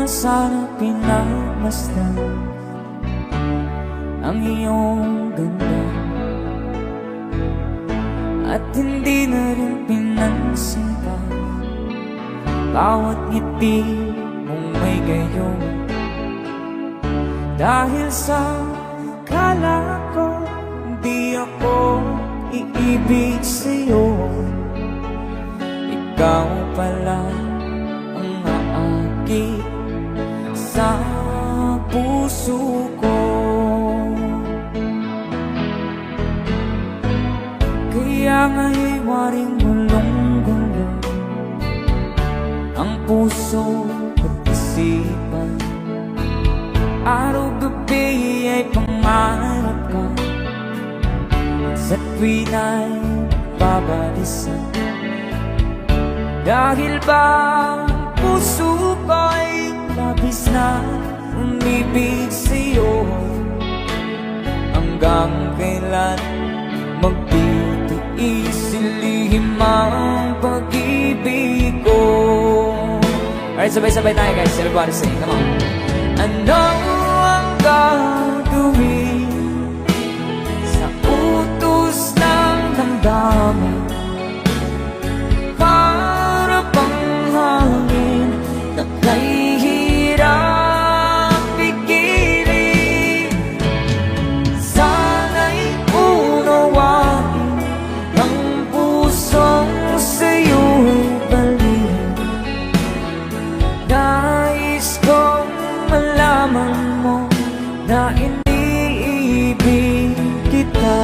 sana pinagmasdan ang iyong ganda, at hindi na rin pinansin pa bawat ngiti mong may gayon. Dahil sa akala ko di ako iibig sa'yo, ikaw pala ang aakit sa puso ko. Kaya nga'y waring gulong-gulo ang puso at isipan. Araw-gabi ay pangarap ka, sa tuwin ay babalisan. Dahil ba ang puso ko'y labis na umibig sa'yo, hanggang kailan magtitiis ilihim ang pag-ibig ko. Alright, sabay-sabay tayo guys, everybody sing, come on. Ano ang gagawin sa utos ng damdamin? Para bang hangin na kay hirap pigilin. Sana'y unawain ang pusong sa'yo'y balik. Nais kong malaman mo na iniibig kita.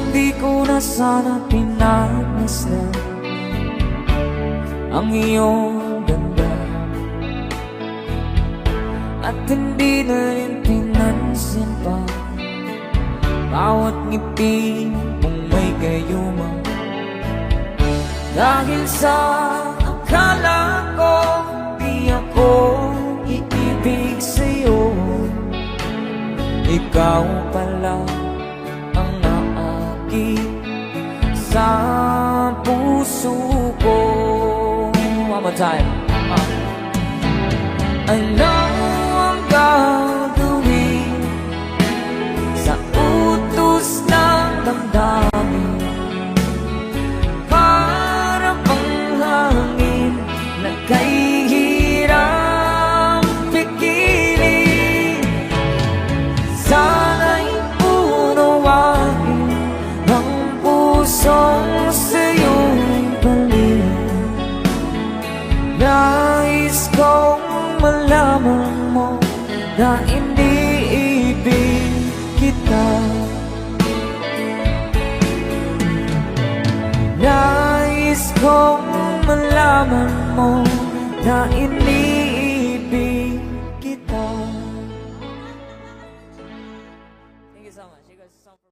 Hindi ko na sana pinagmasdan ang iyong ganda, at hindi na rin pinansin pa bawat ngiti mong may gayuma. Dahil sa akala ko di ako iibig sa'yo, ikaw pala ang naakit sa puso ko. One more time. Ano ang gagawin sa utos ng damdamin? Para bang hangin na kay hirap pigilin. Sana'y unawain ang pusong sa'yo'y balik. Nais kong malaman mo na iniibig kita. Nais kong malaman mo na iniibig kita. Thank you so much. You guys are so